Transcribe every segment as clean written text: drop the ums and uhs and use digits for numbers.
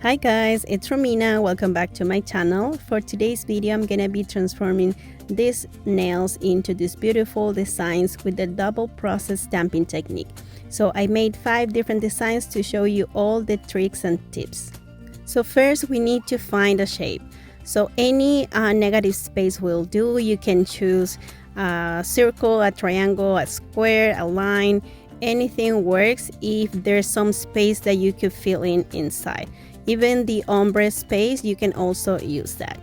Hi guys, it's Romina. Welcome back to my channel. For today's video, I'm gonna be transforming these nails into these beautiful designs with the double process stamping technique. So I made 5 different designs to show you all the tricks and tips. So first we need to find a shape. So any negative space will do. You can choose a circle, a triangle, a square, a line. Anything works if there's some space that you could fill in inside. Even the ombre space, you can also use that.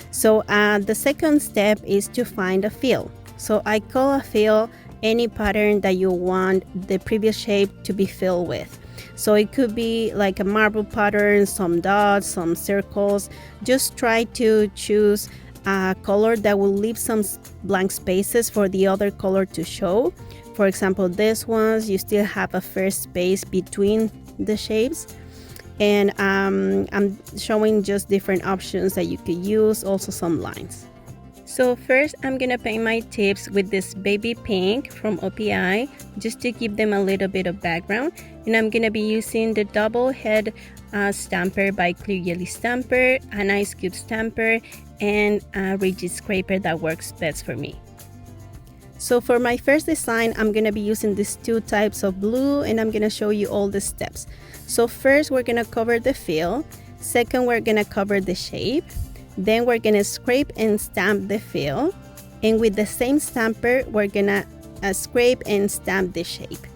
So the second step is to find a fill. So I call a fill any pattern that you want the previous shape to be filled with. So it could be like a marble pattern, some dots, some circles. Just try to choose a color that will leave some blank spaces for the other color to show. For example, this ones, you still have a first space between the shapes. And I'm showing just different options that you could use, also some lines. So first I'm gonna paint my tips with this baby pink from OPI just to give them a little bit of background, and I'm gonna be using the double head stamper by Clear Jelly Stamper, an ice cube stamper, and a rigid scraper that works best for me. So for my first design, I'm gonna be using these 2 types of blue, and I'm gonna show you all the steps. So first we're gonna cover the fill, second we're gonna cover the shape, then we're gonna scrape and stamp the fill, and with the same stamper we're gonna scrape and stamp the shape.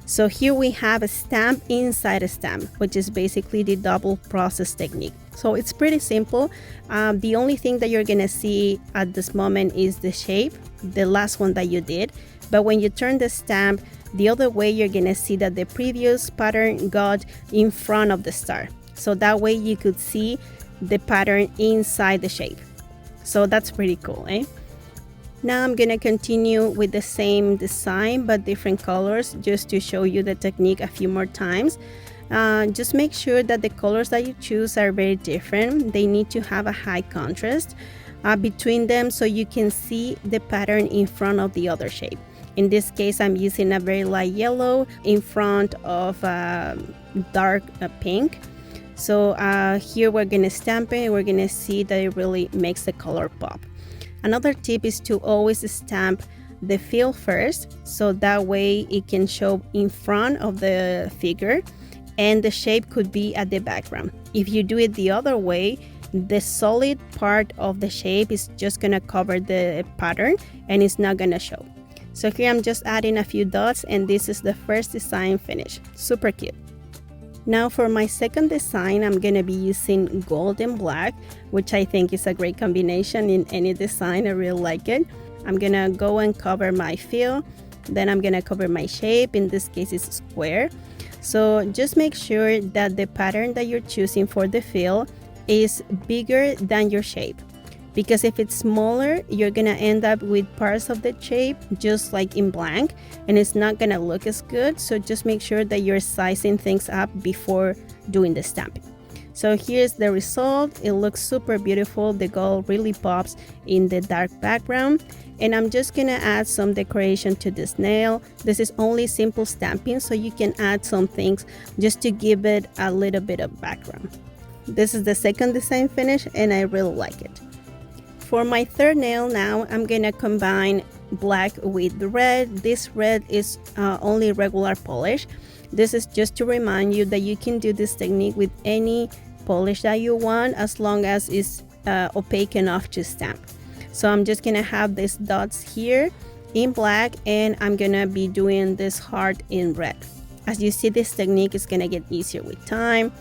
So here we have a stamp inside a stamp, which is basically the double process technique. So it's pretty simple. The only thing that you're gonna see at this moment is the shape, the last one that you did, but when you turn the stamp the other way, you're gonna see that the previous pattern got in front of the star. So that way you could see the pattern inside the shape. So that's pretty cool, eh? Now I'm gonna continue with the same design but different colors just to show you the technique a few more times. Just make sure that the colors that you choose are very different. They need to have a high contrast between them so you can see the pattern in front of the other shape. In this case, I'm using a very light yellow in front of dark pink. So here we're gonna stamp it and we're gonna see that it really makes the color pop. Another tip is to always stamp the fill first, so that way it can show in front of the figure and the shape could be at the background. If you do it the other way, the solid part of the shape is just gonna cover the pattern and it's not gonna show. So here I'm just adding a few dots and this is the first design finished. Super cute. Now for my second design, I'm gonna be using gold and black, which I think is a great combination in any design. I really like it. I'm gonna go and cover my fill, then I'm gonna cover my shape. In this case it's square. So just make sure that the pattern that you're choosing for the fill is bigger than your shape, because if it's smaller you're gonna end up with parts of the shape just like in blank and it's not gonna look as good. So just make sure that you're sizing things up before doing the stamping. So here's the result. It looks super beautiful. The gold really pops in the dark background, and I'm just gonna add some decoration to this nail. This is only simple stamping, so you can add some things just to give it a little bit of background. This is the second design finish and I really like it. For my third nail now, I'm gonna combine black with red. This red is only regular polish. This is just to remind you that you can do this technique with any polish that you want as long as it's opaque enough to stamp. So I'm just gonna have these dots here in black and I'm gonna be doing this heart in red. As you see, this technique is gonna get easier with time.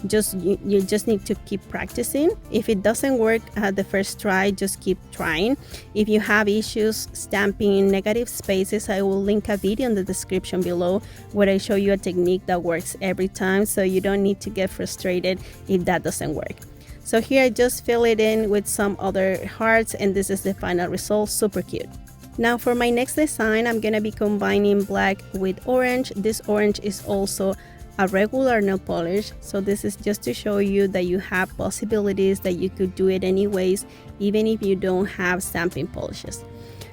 You just need to keep practicing. If it doesn't work at the first try, just keep trying. If you have issues stamping in negative spaces, I will link a video in the description below where I show you a technique that works every time, so you don't need to get frustrated if that doesn't work. So here I just fill it in with some other hearts and this is the final result. Super cute. Now for my next design, I'm gonna be combining black with orange. This orange is also a regular nail polish, so this is just to show you that you have possibilities, that you could do it anyways even if you don't have stamping polishes.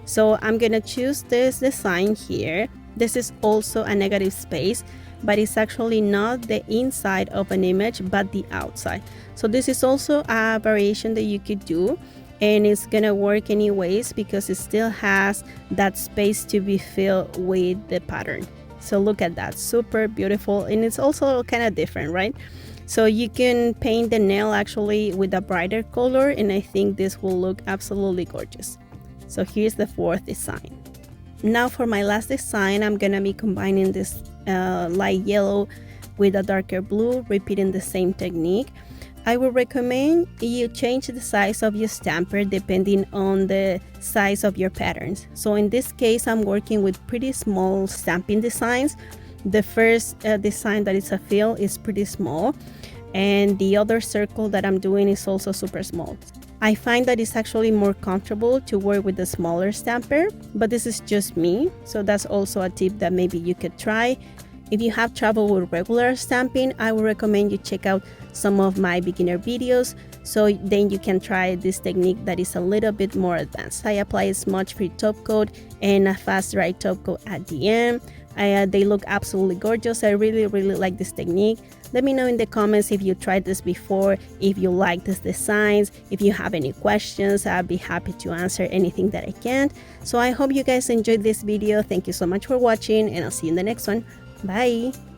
So I'm gonna choose this design here. This is also a negative space, but it's actually not the inside of an image but the outside. So this is also a variation that you could do, and it's gonna work anyways because it still has that space to be filled with the pattern. So look at that, super beautiful, and it's also kind of different, right? So you can paint the nail actually with a brighter color, and I think this will look absolutely gorgeous. So here's the fourth design. Now for my last design, I'm gonna be combining this light yellow with a darker blue, repeating the same technique. I would recommend you change the size of your stamper depending on the size of your patterns. So in this case, I'm working with pretty small stamping designs. The first design that is a fill is pretty small, and the other circle that I'm doing is also super small. I find that it's actually more comfortable to work with the smaller stamper, but this is just me, so that's also a tip that maybe you could try. If you have trouble with regular stamping, I would recommend you check out some of my beginner videos, so then you can try this technique that is a little bit more advanced. I apply a smudge-free top coat and a fast dry top coat at the end. They look absolutely gorgeous. I really like this technique. Let me know in the comments if you tried this before, if you like these designs, if you have any questions. I'll be happy to answer anything that I can. So I hope you guys enjoyed this video. Thank you so much for watching, and I'll see you in the next one. Bye!